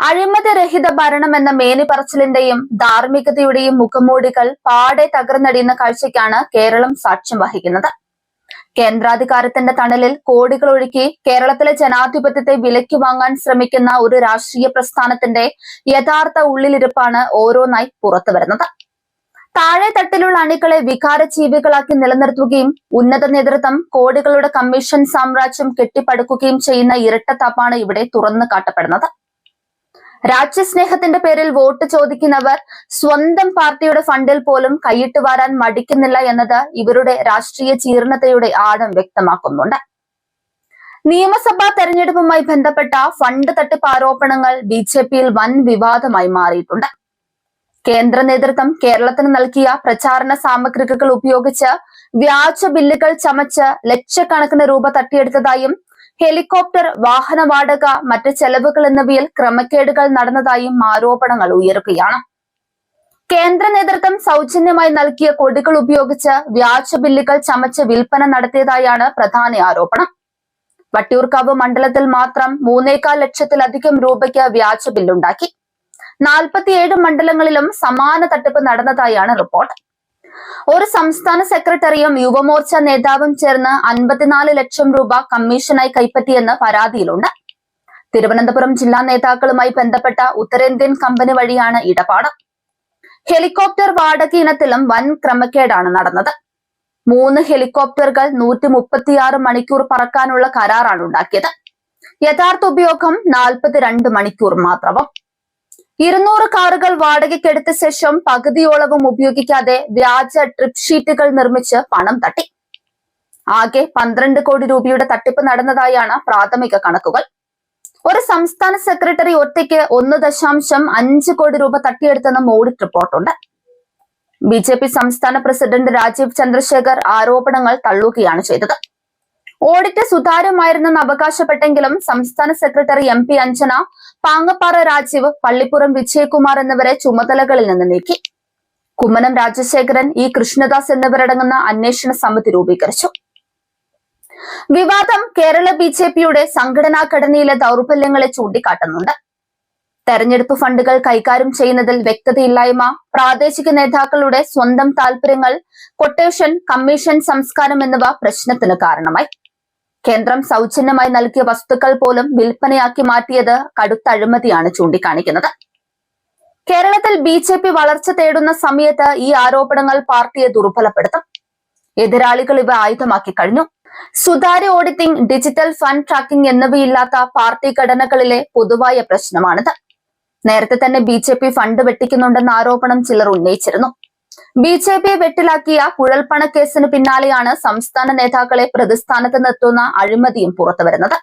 അഴിമതിരഹിത ഭരണം എന്ന മേനിപറച്ചിലിന്റെയും ധാർമ്മികതയുടെയും മുഖംമൂടികൾ പാടെ തകർന്നടിയുന്ന കാഴ്ചയ്ക്കാണ് കേരളം സാക്ഷ്യം വഹിക്കുന്നത്. കേന്ദ്രാധികാരത്തിന്റെ തണലിൽ കോടികൾ ഒഴുക്കി കേരളത്തിലെ ജനാധിപത്യത്തെ വിലയ്ക്ക് വാങ്ങാൻ ശ്രമിക്കുന്ന ഒരു രാഷ്ട്രീയ പ്രസ്ഥാനത്തിന്റെ യഥാർത്ഥ ഉള്ളിലിരിപ്പാണ് ഓരോന്നായി പുറത്തുവരുന്നത്. താഴെ തട്ടിലുള്ള അണികളെ വികാരജീവികളാക്കി നിലനിർത്തുകയും ഉന്നത നേതൃത്വം കോടികളുടെ കമ്മീഷൻ സാമ്രാജ്യം കെട്ടിപ്പടുക്കുകയും ചെയ്യുന്ന ഇരട്ടത്താപ്പാണ് ഇവിടെ തുറന്നു കാട്ടപ്പെടുന്നത്. രാജ്യസ്നേഹത്തിന്റെ പേരിൽ വോട്ട് ചോദിക്കുന്നവർ സ്വന്തം പാർട്ടിയുടെ ഫണ്ടിൽ പോലും കൈയിട്ട് വാരാൻ മടിക്കുന്നില്ല എന്നത് ഇവരുടെ രാഷ്ട്രീയ ജീർണതയുടെ ആഴം വ്യക്തമാക്കുന്നുണ്ട്. നിയമസഭാ തെരഞ്ഞെടുപ്പുമായി ബന്ധപ്പെട്ട ഫണ്ട് തട്ടിപ്പ് ആരോപണങ്ങൾ ബിജെപിയിൽ വൻ വിവാദമായി മാറിയിട്ടുണ്ട്. കേന്ദ്ര നേതൃത്വം കേരളത്തിന് നൽകിയ പ്രചാരണ സാമഗ്രികൾ ഉപയോഗിച്ച് വ്യാജ ബില്ലുകൾ ചമച്ച് ലക്ഷക്കണക്കിന് രൂപ തട്ടിയെടുത്തതായും ഹെലികോപ്റ്റർ, വാഹന വാടക, മറ്റ് ചെലവുകൾ എന്നിവയിൽ ക്രമക്കേടുകൾ നടന്നതായും ആരോപണങ്ങൾ ഉയരുകയാണ്. കേന്ദ്ര നേതൃത്വം സൗജന്യമായി നൽകിയ കൊടികൾ ഉപയോഗിച്ച് വ്യാജ ബില്ലുകൾ ചമച്ച് വിൽപ്പന നടത്തിയതായാണ് പ്രധാന ആരോപണം. വട്ടിയൂർക്കാവ് മണ്ഡലത്തിൽ മാത്രം 3.25 ലക്ഷത്തിലധികം രൂപയ്ക്ക് വ്യാജ ബില്ലുണ്ടാക്കി. 47 മണ്ഡലങ്ങളിലും സമാന തട്ടിപ്പ് നടന്നതായാണ് റിപ്പോർട്ട്. ഒരു സംസ്ഥാന സെക്രട്ടറിയും യുവമോർച്ച നേതാവും ചേർന്ന് 54 ലക്ഷം രൂപ കമ്മീഷനായി കൈപ്പറ്റിയെന്ന് പരാതിയിലുണ്ട്. തിരുവനന്തപുരം ജില്ലാ നേതാക്കളുമായി ബന്ധപ്പെട്ട ഉത്തരേന്ത്യൻ കമ്പനി വഴിയാണ് ഇടപാട്. ഹെലികോപ്റ്റർ വാടക ഇനത്തിലും വൻ ക്രമക്കേടാണ് നടന്നത്. 3 ഹെലികോപ്റ്ററുകൾ 136 മണിക്കൂർ പറക്കാനുള്ള കരാറാണ് ഉണ്ടാക്കിയത്. യഥാർത്ഥ ഉപയോഗം 42 മണിക്കൂർ മാത്രവും. 200 കാറുകൾ വാടകയ്ക്കെടുത്ത ശേഷം പകുതിയോളവും ഉപയോഗിക്കാതെ വ്യാജ ട്രിപ്പ് ഷീറ്റുകൾ നിർമ്മിച്ച് പണം തട്ടി. ആകെ 12 കോടി രൂപയുടെ തട്ടിപ്പ് നടന്നതായാണ് പ്രാഥമിക കണക്കുകൾ. ഒരു സംസ്ഥാന സെക്രട്ടറി ഒറ്റയ്ക്ക് 1.5 കോടി രൂപ തട്ടിയെടുത്തെന്നും ഓഡിറ്റ് റിപ്പോർട്ടുണ്ട്. ബിജെപി സംസ്ഥാന പ്രസിഡന്റ് രാജീവ് ചന്ദ്രശേഖർ ആരോപണങ്ങൾ തള്ളുകയാണ് ചെയ്തത്. ഓഡിറ്റ് സുതാര്യമായിരുന്നെന്ന് അവകാശപ്പെട്ടെങ്കിലും സംസ്ഥാന സെക്രട്ടറി MP അഞ്ജന, പാങ്ങപ്പാറ രാജീവ്, പള്ളിപ്പുറം വിജയകുമാർ എന്നിവരെ ചുമതലകളിൽ നിന്ന് നീക്കി. കുമ്മനം രാജശേഖരൻ, E കൃഷ്ണദാസ് എന്നിവരടങ്ങുന്ന അന്വേഷണ സമിതി രൂപീകരിച്ചു. വിവാദം കേരള ബിജെപിയുടെ സംഘടനാ ഘടനയിലെ ദൗർബല്യങ്ങളെ ചൂണ്ടിക്കാട്ടുന്നുണ്ട്. തെരഞ്ഞെടുപ്പ് ഫണ്ടുകൾ കൈകാര്യം ചെയ്യുന്നതിൽ വ്യക്തതയില്ലായ്മ, പ്രാദേശിക നേതാക്കളുടെ സ്വന്തം താൽപര്യങ്ങൾ, കൊട്ടേഷൻ, കമ്മീഷൻ സംസ്കാരം എന്നിവ പ്രശ്നത്തിന് കാരണമായി. കേന്ദ്രം സൗജന്യമായി നൽകിയ വസ്തുക്കൾ പോലും വിൽപ്പനയാക്കി മാറ്റിയത് കടുത്ത അഴിമതിയാണ് ചൂണ്ടിക്കാണിക്കുന്നത്. കേരളത്തിൽ ബിജെപി വളർച്ച തേടുന്ന സമയത്ത് ഈ ആരോപണങ്ങൾ പാർട്ടിയെ ദുർബലപ്പെടുത്തും. എതിരാളികൾ ഇവ ആയുധമാക്കി കഴിഞ്ഞു. സുതാര്യ ഓഡിറ്റിംഗ്, ഡിജിറ്റൽ ഫണ്ട് ട്രാക്കിംഗ് എന്നിവയില്ലാത്ത പാർട്ടി ഘടനകളിലെ പൊതുവായ പ്രശ്നമാണിത്. നേരത്തെ തന്നെ ബിജെപി ഫണ്ട് വെട്ടിക്കുന്നുണ്ടെന്ന ആരോപണം ചിലർ ഉന്നയിച്ചിരുന്നു. ബിജെപിയെ വെട്ടിലാക്കിയ കുഴൽപ്പണക്കേസിന് പിന്നാലെയാണ് സംസ്ഥാന നേതാക്കളെ പ്രതിസ്ഥാനത്ത് നിർത്തുന്ന അഴിമതിയും പുറത്തുവരുന്നത്.